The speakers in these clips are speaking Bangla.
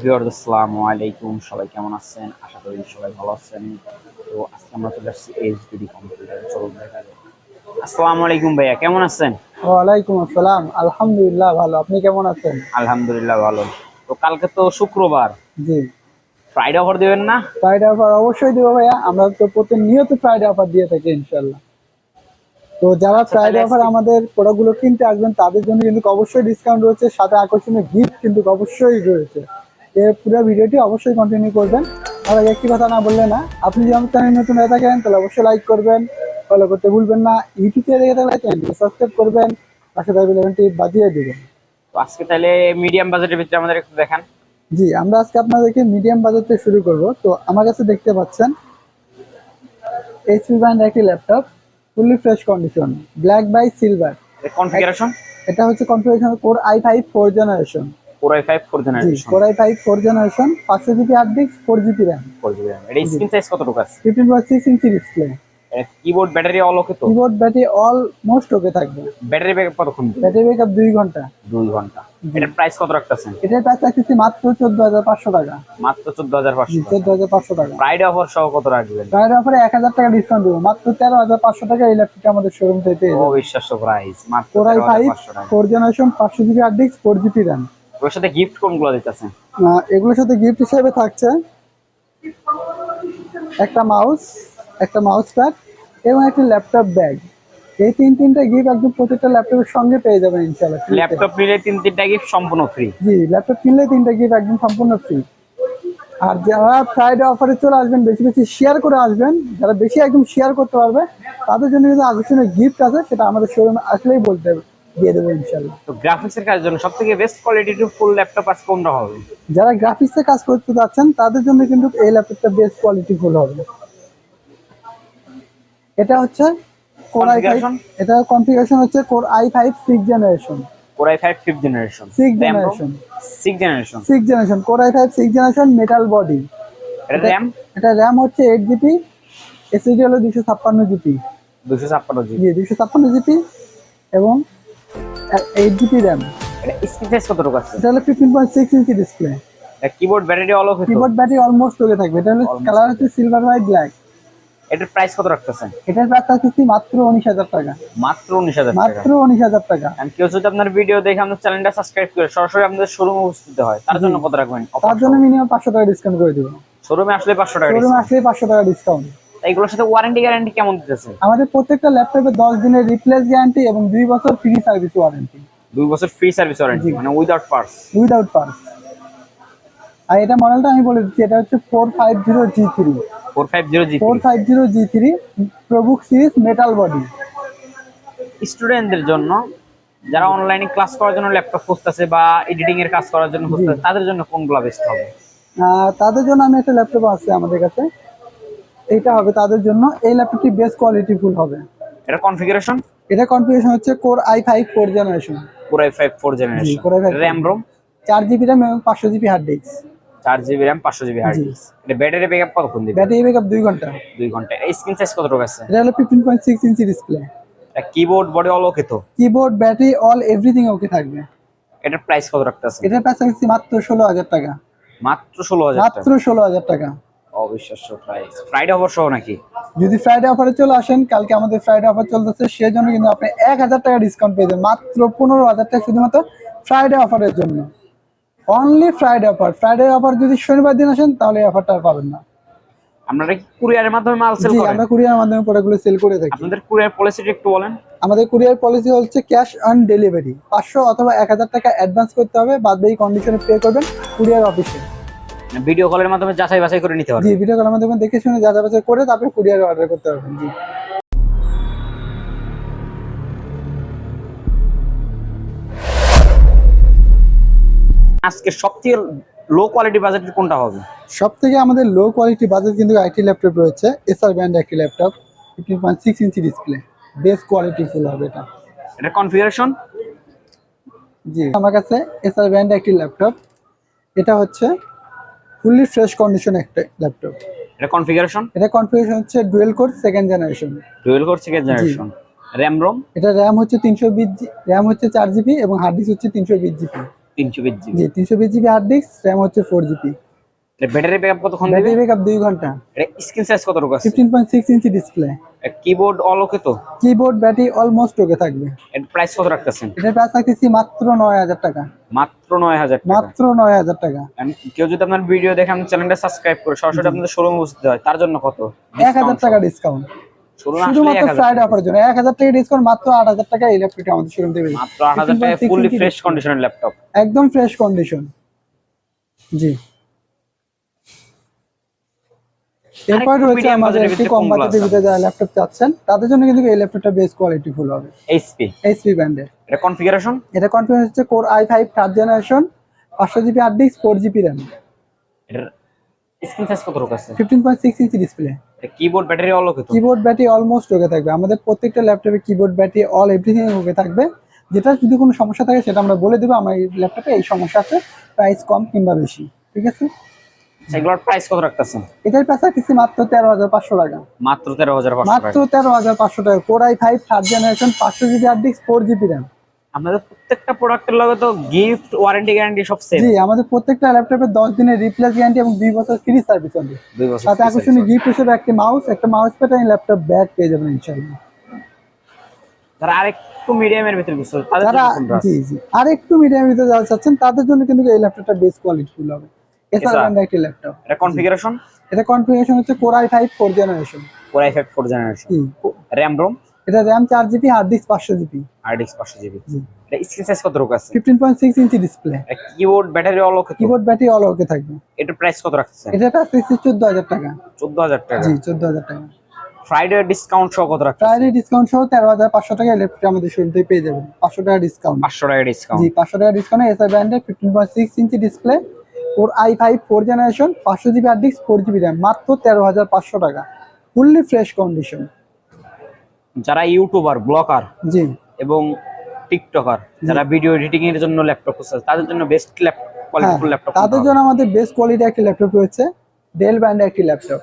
ভিউয়ার্স, আসসালামু আলাইকুম। সবাই কেমন আছেন? আশা করি সবাই ভালো আছেন। তো আজকে আমরা চলে আসছি এইচডি কম্পিউটার। চলুন দেখা যাক। আসসালামু আলাইকুম ভাইয়া, কেমন আছেন? ওয়ালাইকুম আসসালাম, আলহামদুলিল্লাহ ভালো। আপনি কেমন আছেন? আলহামদুলিল্লাহ ভালো। তো কালকে তো শুক্রবার, জি, ফ্রাইডে অফার দিবেন না? ফ্রাইডে অফার অবশ্যই দিব ভাইয়া। আমরা তো প্রতিনিয়ত ফ্রাইডে অফার দিয়ে থাকি ইনশাল্লাহ। তো যারা আচ্ছা, তাহলে ফ্রাইডে অফার আজকে আমাদের প্রোডাক্টগুলো কিনতে আসবেন তাদের জন্য কিন্তু অবশ্যই ডিসকাউন্ট রয়েছে, সাথে আকর্ষণীয় গিফট কিন্তু অবশ্যই রয়েছে। এর পুরো ভিডিওটি অবশ্যই কন্টিনিউ করবেন। আর আগে একটি কথা না বললে না, আপনি যদি আমার চ্যানেল নতুন হয়ে থাকেন তাহলে অবশ্যই লাইক করবেন, ফলো করতে ভুলবেন না। ইউটিউবে দেখে থাকলে চ্যানেলটি সাবস্ক্রাইব করবেন, পাশে থাকা বেল আইকনটি বাজিয়ে দিবেন। তো আজকে তাহলে মিডিয়াম বাজেটের ভিতরে আমাদের একটু দেখান। জি, আমরা আজকে আপনাদেরকে মিডিয়াম বাজেট থেকে শুরু করব। তো আমার কাছে দেখতে পাচ্ছেন এইচপি ব্র্যান্ড একটি laptop, fully fresh condition, black by silver. Configuration এটা হচ্ছে configuration core i5 4 generation. Core i5 4 G, generation, core i5 4 generation, 500 GB hard disk, 4 GB RAM. 4 GB RAM। এটা জি, স্ক্রিন সাইজ কতটুকু আছে? 15.6 inch display. Keyboard battery all okay তো? কিবোর্ড ব্যাটারি অলমোস্ট ওকে থাকবে। ব্যাটারি ব্যাকআপ কতক্ষণ? ব্যাটারি ব্যাকআপ 2 ঘন্টা। 2 ঘন্টা। জি, এটার প্রাইস কত রাখতেছেন? এটার প্রাইস রাখতেছি মাত্র 14,500 টাকা। মাত্র জি, 14,500 টাকা। 14,500 টাকা। ফ্রাইডে অফার সহ কত রাখবেন? প্রাইস অফারে 1,000 টাকা ডিসকাউন্ট দেবো, মাত্র 13,500 টাকা এই ল্যাপটপটা আমাদের শোরুম থেকে পেয়ে যাবেন। অবিশ্বাস্য প্রাইস, মাত্র কোর i5 13,500 টাকা। 4 generation, 500 GB hard disk, 4 GB RAM. ওর সাথে গিফট কোনগুলো দিতেছেন? এগুলোর সাথে গিফট হিসেবে থাকছে একটা মাউস, একটা মাউস প্যাড এবং একটি ল্যাপটপ ব্যাগ। এই তিনটা গিফট একদম প্রত্যেকটা ল্যাপটপের সঙ্গে পেয়ে যাবেন ইনশাআল্লাহ। ল্যাপটপ নিলে 3টা গিফট সম্পূর্ণ ফ্রি। জি, ল্যাপটপ কিনলে 3টা গিফট একদম সম্পূর্ণ ফ্রি। আর যারা ফ্রাইডে অফারে চলে আসবেন, বেশি বেশি শেয়ার করে আসবেন, যারা বেশি একদম শেয়ার করতে পারবে তাদের জন্য কিন্তু আকর্ষণীয় গিফট আছে, সেটা আমাদের শোরুমে আসলেই বলতে দিয়ে দেবো ইনশাআল্লাহ। তো গ্রাফিক্সের কাজের জন্য সবথেকে বেস্ট কোয়ালিটির ফুল ল্যাপটপ আজকে কোনটা হবে? যারা গ্রাফিক্সে কাজ করতে চাচ্ছেন তাদের জন্য কিন্তু এই ল্যাপটপটা বেস্ট কোয়ালিটি ফুল হবে। এটা হচ্ছে কোর i5, কনফিগারেশন? এটা কনফিগারেশন হচ্ছে core i5 6 generation. Core i5 5th generation. 6 RAM ROM generation, 6 generation. 6 generation, core i5 6 generation, metal body. এটা RAM এটা র্যাম হচ্ছে 8 জিবি, এসএসডি হলো 256 জিবি। 256 জি, জিবি। 256 জিবি এবং 8 জিবি র্যাম। এটা স্ক্রিন সাইজ কতটুকু আছে? এটা হলো 15.6 ইঞ্চি ডিসপ্লে। এটা কিবোর্ড ব্যাটারি অল ওকে তো? কিবোর্ড ব্যাটারি অলমোস্ট ওকে থাকবে। এটা হলো Almost কালার okay। হচ্ছে সিলভার হোয়াইট ব্ল্যাক। এটার প্রাইস কত রাখতেছেন? এটার প্রাইস থাকছে মাত্র 19,000 টাকা। মাত্র 19,000 টাকা। মাত্র 19,000 টাকা। আর কেউ যদি আপনার ভিডিও দেখে আমাদের চ্যানেলটা সাবস্ক্রাইব করে সরাসরি আমাদের শোরুমে উপস্থিত হয়, তার জন্য কত রাখবেন? তার জন্য মিনিমাম 500 টাকা ডিসকাউন্ট করে দেবো। শোরুমে আসলে 500 টাকা শোরুমে ডিসকাউন্ট। আসলে 500 টাকা ডিসকাউন্ট। এইগুলোর সাথে ওয়ারেন্টি গ্যারান্টি কেমন দিতেছে? আমাদের প্রত্যেকটা ল্যাপটপে 10 দিনের রিপ্লেস গ্যারান্টি এবং 2 বছর ফ্রি সার্ভিস ওয়ারেন্টি। 2 বছর ফ্রি সার্ভিস ওয়ারেন্টি, জি। মানে উইদাউট পার্টস। Without parts. আর এটা মডেলটা আমি বলে দিচ্ছি, এটা হচ্ছে 450G3। 450 450G3 ProBook series, metal body. স্টুডেন্টদের জন্য, যারা অনলাইনে ক্লাস করার জন্য ল্যাপটপ খুঁজতেছে বা এডিটিং এর কাজ করার জন্য খুঁজতেছে, তাদের জন্য কোনগুলো বেস্ট হবে? তাদের জন্য আমি একটা ল্যাপটপ আছে আমাদের কাছে, এইটা হবে তাদের জন্য। এই ল্যাপটপটি বেস্ট কোয়ালিটি ফুল হবে। এটা কনফিগারেশন? এটা কনফিগারেশন হচ্ছে core i5 4 generation. Core i5 4 G, generation. Core i5 RAM ROM 4 GB RAM এবং 500 GB hard disk. 4 GB RAM 500 GB hard জি। ডিস্ক। এটা ব্যাটারি ব্যাকআপ কতক্ষণ দিবে? ব্যাটারি ব্যাকআপ 2 ঘন্টা। 2 ঘন্টা। এই স্ক্রিন সাইজ কতটুকু আছে? এটা হলো 15.6 ইঞ্চি ডিসপ্লে। এটা কিবোর্ড বডি অল ওকে তো? Keyboard battery all everything okay থাকবে। এটার প্রাইস কত রাখতেছে? এটার প্রাইস রাখছি মাত্র 16,000 টাকা। মাত্র 16,000 টাকা। মাত্র 16,000 টাকা। অবিশ্বাস্য প্রাইস। ফ্রাইডে অফার সহ নাকি? যদি ফ্রাইডে অফারে চলে আসেন, কালকে আমাদের ফ্রাইডে অফার চলতেছে, সেজন্য কিন্তু আপনি 1,000 টাকা ডিসকাউন্ট পেয়ে যাবেন। মাত্র 15,000 টাকা শুধুমাত্র ফ্রাইডে অফারের জন্য। Only Friday offer. Friday offer যদি শনিবার দিন আসেন তাহলে এই অফারটা আর পাবেন না। আপনারা কি কুরিয়ারের মাধ্যমে মাল সেল জি, করেন? আমরা কুরিয়ারের মাধ্যমে প্রোডাক্টগুলো সেল করে থাকি। আপনাদের কুরিয়ার পলিসিটা একটু বলেন। আমাদের কুরিয়ার পলিসি হচ্ছে ক্যাশ অন ডেলিভারি। 500 অথবা 1,000 টাকা অ্যাডভান্স করতে হবে, বাদ বাকি কন্ডিশনে পে করবেন কুরিয়ার অফিসে। ভিডিও কলের মাধ্যমে যাচাই বাছাই করে নিতে জি, পারবেন। ভিডিও কলের মাধ্যমে দেখে শুনে যাচাই বাছাই করে তারপরে কুরিয়ারে অর্ডার করতে পারবেন। জি। আজকে সবথেকে লো কোয়ালিটি বাজেটের কোনটা হবে? সব থেকে আমাদের লো কোয়ালিটি বাজেট কিন্তু আইটি ল্যাপটপ রয়েছে। এসআর ব্র্যান্ড একটি laptop, 15.6 inch display, best quality full হবে এটা। এটা কনফিগারেশন? জি, আমার কাছে এসআর ব্র্যান্ড একটি ল্যাপটপ। এটা হচ্ছে ফুললি ফ্রেশ কন্ডিশন একটা ল্যাপটপ। এটা কনফিগারেশন? এটা কনফিগারেশন হচ্ছে dual core 2nd generation. Dual core 2nd generation. RAM ROM? এটা র্যাম হচ্ছে 320 র্যাম হচ্ছে 4 জিবি এবং হার্ড ডিস্ক হচ্ছে 320 GB. 320 G GB. 320 GB hard disk, RAM হচ্ছে 4 জিবি। এটা ব্যাটারি ব্যাকআপ কতক্ষণ দিবে? ব্যাটারি ব্যাকআপ 2 ঘন্টা। এটা স্ক্রিন সাইজ কতটুকু আছে? 15.6 inch display. Keyboard all okay তো? কিবোর্ড ব্যাটারি অলমোস্ট ওকে থাকবে। এর প্রাইস কত রাখতেছেন? এটার প্রাইস রাখতেছি মাত্র 9000 টাকা। মাত্র 9000 টাকা। মাত্র 9000 টাকা। And কেউ যদি আপনার ভিডিও দেখে আমাদের চ্যানেলটা সাবস্ক্রাইব করে সরাসরি আপনাদের শোরুমে বুঝতে হয়, তার জন্য কত 1000 টাকা ডিসকাউন্ট শোরুমে আসলে শুধুমাত্র 1000 ফ্রাইডে টাকা অফারের জন্য। 1000 টাকা ডিসকাউন্ট, মাত্র 8000 টাকা এই ল্যাপটপটা আমাদের শোরুম থেকে পেয়ে মাত্র 8000 টাকায় ফুললি ফ্রেশ কন্ডিশনের ল্যাপটপ। একদম ফ্রেশ কন্ডিশন। জি, এরপর রয়েছে আমাদের একটি কম বাজেটের ভিতরে যারা ল্যাপটপ চাচ্ছেন তাদের জন্য কিন্তু এই ল্যাপটপটা বেস্ট কোয়ালিটি ফুল হবে। এইচপি ব্র্যান্ডের। এটা কনফিগারেশন হচ্ছে core i5 third generation, 500 GB hard disk, 4 GB RAM. এটার স্ক্রিন সাইজ কত রকম আছে? 15.6 ইঞ্চি ডিসপ্লে। এটা কিবোর্ড ব্যাটারি অল ওকে তো? কিবোর্ড ব্যাটারি অলমোস্ট ওকে থাকবে। আমাদের প্রত্যেকটা ল্যাপটপে keyboard battery all everything okay থাকবে। যেটা যদি কোনো সমস্যা থাকে সেটা আমরা বলে দেবো, আমার এই ল্যাপটপে এই সমস্যা আছে, প্রাইস কম কিংবা বেশি, ঠিক আছে? সেগুলোর প্রাইস কত রাখতেছেন? এটার প্রাইস রাখতেছি মাত্র 13,500 টাকা। মাত্র 13500 টাকা। মাত্র 13,500 টাকা। Core i5 third generation, 500 GB hard disk, 4 GB RAM. আপনাদের প্রত্যেকটা প্রোডাক্টের লগে তো গিফট ওয়ারেন্টি গ্যারান্টি সব সেম? জি, আমাদের প্রত্যেকটা ল্যাপটপে 10 দিনের রিপ্লেস গ্যারান্টি এবং 2 বছর ফ্রি সার্ভিস হবে। 2 বছর সাথে আকর্ষণীয় গিফট হিসেবে একটা মাউস প্যাড আর ল্যাপটপ ব্যাগ পেয়ে যাবেন ইনশাআল্লাহ। যারা আরেকটু মিডিয়ামের ভিতরে বুঝছো তাদের যারা জন্য কোনটা আছে? জি জি আর একটু মিডিয়ামের ভিতরে যারা চাচ্ছেন তাদের জন্য কিন্তু এই ল্যাপটপটা বেস্ট কোয়ালিটি ফুল হবে। এছাড়া ব্র্যান্ডের একটি ল্যাপটপ। এটা কনফিগারেশন? এটা কনফিগারেশন হচ্ছে core i5 4 generation. Core i5 4 generation. RAM ROM? এটা RAM 4 GB, hard disk 500 GB. Hard disk 500 GB. জি। এটা স্ক্রিন সাইজ কত রকম আছে? 15.6 inch display. Keyboard battery all okay তো? কিবোর্ড ব্যাটারি অল ওকে থাকবে। এটার প্রাইস কত রাখছেন? এটা প্রাইস 14,000 টাকা। 14000 টাকা। জি 14,000 টাকা। ফ্রাইডে ডিসকাউন্ট সহ কত রাখছেন? ফ্রাইডে ডিসকাউন্ট সহ 13,500 টাকা ল্যাপটপ আমাদের শোরুম থেকে পেয়ে যাবেন। 500 টাকা ডিসকাউন্ট। 500 টাকা ডিসকাউন্ট। জি 500 টাকা ডিসকাউন্টে এসআর ব্র্যান্ডের 15.6 inch display, core i5 4 generation, 500 GB hard disk, 4 GB RAM, মাত্র 13,500 টাকা। Fully fresh condition. যারা ইউটিউবার, ব্লগার জি এবং টিকটকার, যারা ভিডিও এডিটিং এর জন্য ল্যাপটপ খুঁজছে তাদের জন্য বেস্ট কোয়ালিটিফুল ল্যাপটপ। তাদের জন্য আমাদের বেস্ট কোয়ালিটি একটি ল্যাপটপ রয়েছে, ডেল ব্র্যান্ডের একটি ল্যাপটপ।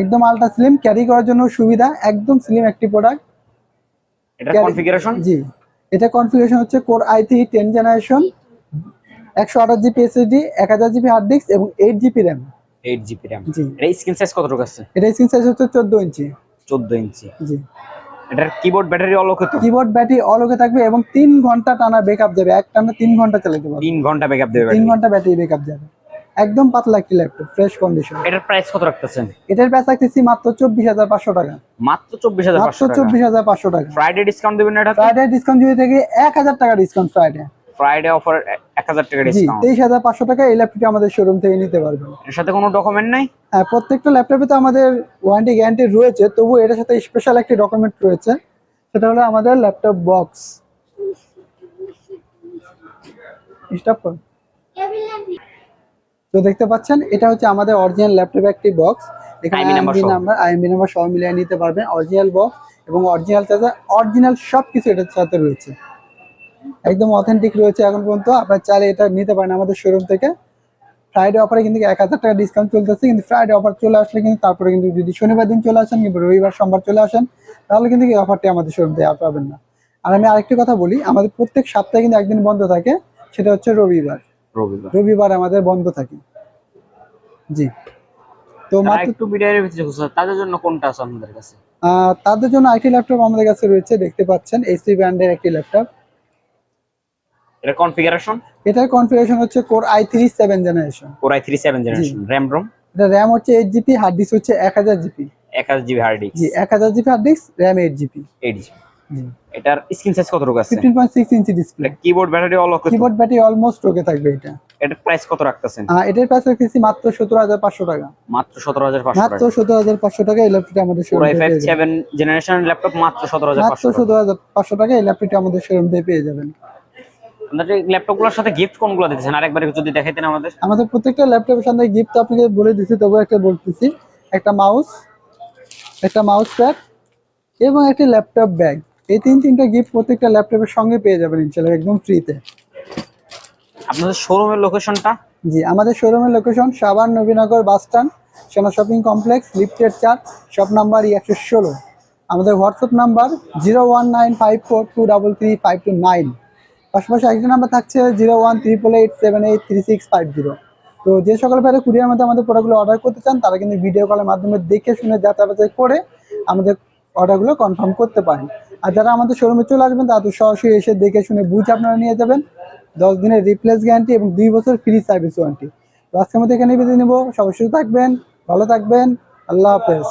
একদম আলট্রা স্লিম, ক্যারি করার জন্য সুবিধা, একদম স্লিম একটি প্রোডাক্ট। এটা কনফিগারেশন? জি, এটা কনফিগারেশন হচ্ছে core i3 10 generation, 128 GB SSD, 1000 GB hard disk এবং 8 জিবি র্যাম। 8 GB RAM. জি। এর স্ক্রিন সাইজ কত রকম আছে? এটা স্ক্রিন সাইজ হচ্ছে 14 ইঞ্চি। 14 ইঞ্চি। জি। এটার কিবোর্ড ব্যাটারি অল ওকে তো? কিবোর্ড ব্যাটারি অল ওকে থাকবে এবং 3 ঘন্টা টানা ব্যাকআপ যাবে। এক টানা 3 ঘন্টা চালাতে পারবে। 3 ঘন্টা ব্যাকআপ দেবে। 3 ঘন্টা ব্যাটারি ব্যাকআপ যাবে। একদম পাতলা একটি ল্যাপটপ, ফ্রেশ কন্ডিশন। এটার প্রাইস কত রাখতেছেন? এটার প্রাইস রাখতেছি মাত্র 24,500 টাকা। মাত্র 24500 টাকা। 24,500 টাকা। ফ্রাইডে ডিসকাউন্ট দিবেন না এটা? ফ্রাইডে ডিসকাউন্ট যদি থেকে 1000 টাকা ডিসকাউন্ট ফ্রাইডে। ফ্রাইডে অফার 1000 টাকা জি ডিসকাউন্ট। 23,500 টাকা এই ল্যাপটপটি আমাদের শোরুম থেকে নিতে পারবেন। এর সাথে কোনো ডকুমেন্ট নাই? হ্যাঁ, প্রত্যেকটা ল্যাপটপে তো আমাদের ওয়ারেন্টি গ্যারান্টি রয়েছে, তবু এটার সাথে স্পেশাল একটি ডকুমেন্ট রয়েছে, সেটা হলো আমাদের ল্যাপটপ বক্স। স্টপ করুন। তো দেখতে পাচ্ছেন এটা হচ্ছে আমাদের অরিজিনাল ল্যাপটপের একটি বক্স। এখানে আইএমবি নাম্বার সহ মিলিয়ে নিতে পারবেন। অরিজিনাল বক্স এবং অরিজিনাল চার্জার, অরিজিনাল সবকিছু এটার সাথে রয়েছে, একদম অথেন্টিক রয়েছে এখন পর্যন্ত। আপনার চাইলে এটা নিতে পারেন আমাদের শোরুম থেকে। ফ্রাইডে অফারে কিন্তু 1000 টাকা ডিসকাউন্ট চলতেছে, কিন্তু ফ্রাইডে অফার চলে আসলে কিন্তু তারপরে কিন্তু যদি শনিবার দিন চলে আসেন কিংবা রবিবার সোমবার চলে আসেন তাহলে কিন্তু এই অফারটি আমাদের শোরুম থেকে পাবেন না। আর আমি আরেকটি কথা বলি, আমাদের প্রত্যেক সপ্তাহে কিন্তু একদিন বন্ধ থাকে, সেটা হচ্ছে রবিবার। রবিবার আমাদের বন্ধ থাকে। জি। তো একটু ভিডিওর ভিতরে তাদের জন্য কোনটা আছে আপনাদের কাছে? তাদের জন্য আইটি ল্যাপটপ আমাদের কাছে রয়েছে, দেখতে পাচ্ছেন এইচপি ব্র্যান্ডের একটি ল্যাপটপ। এটা কনফিগারেশন? এটার কনফিগারেশন হচ্ছে core i3 7 generation. Core i3 7 generation. RAM ROM? এটা র‍্যাম হচ্ছে 8 জিবি, হার্ড ডিস্ক হচ্ছে 1000 জিবি। 1000 GB hard disk. জি 1000 GB hard disk, RAM 8 GB. 8 GB. জি। এটার স্ক্রিন সাইজ কত রকম আছে? 15.6 inch display. Keyboard battery all okay? Keyboard battery almost okay থাকবে এটা। এটার প্রাইস কত রাখতেছেন? এটার প্রাইস রাখতেছি মাত্র 17,500 টাকা। মাত্র 17500 টাকা। মাত্র 17,500 টাকা এই ল্যাপটপটি আমাদের শোরুম কোর থেকে i5 পেয়ে যাবেন। 7 জেনারেশন ল্যাপটপ মাত্র 17500 মাত্র 17,500 টাকা এই ল্যাপটপটি আমাদের শোরুম থেকে পেয়ে যাবেন। আপনাদের ল্যাপটপগুলোর সাথে গিফট কোনগুলো দিতেছেন আরেকবার যদি দেখাইতেন আমাদের? আমাদের প্রত্যেকটা ল্যাপটপের সাথে গিফট তো আপনাকে বলে দিচ্ছি, তবু একটা বলতেছি। একটা মাউস, একটা মাউস প্যাড এবং একটা ল্যাপটপ ব্যাগ। এই তিনটা গিফট প্রত্যেকটা ল্যাপটপের সঙ্গে পেয়ে যাবেন ইনশাআল্লাহ, একদম ফ্রিতে। আপনাদের শোরুমের লোকেশনটা? জি, আমাদের শোরুমের location Savar Nabinagar bus stand, Sena shopping complex, লিফটেড 4, শপ নাম্বার 116। আমাদের হোয়াটসঅ্যাপ নাম্বার 019542333529। পাশাপাশি আরেকটা নাম্বার থাকছে 0188878365। তো যে সকল ভাইরা কুরিয়ার মধ্যে আমাদের প্রোডাক্টগুলো অর্ডার করতে চান তারা কিন্তু ভিডিও কলের মাধ্যমে দেখে শুনে যাচাই করে আমাদের অর্ডারগুলো কনফার্ম করতে পারেন। আর যারা আমাদের শোরুমে চলে আসবেন তাদের সরাসরি এসে দেখে শুনে বুঝে আপনারা নিয়ে যাবেন। 10 দিনের রিপ্লেস গ্যারান্টি এবং 2 বছর ফ্রি সার্ভিস ওয়ারেন্টি। তো আজকের মধ্যে এখানে বিদায় নেব। সবাই সুস্থ থাকবেন, ভালো থাকবেন, আল্লাহ হাফেজ।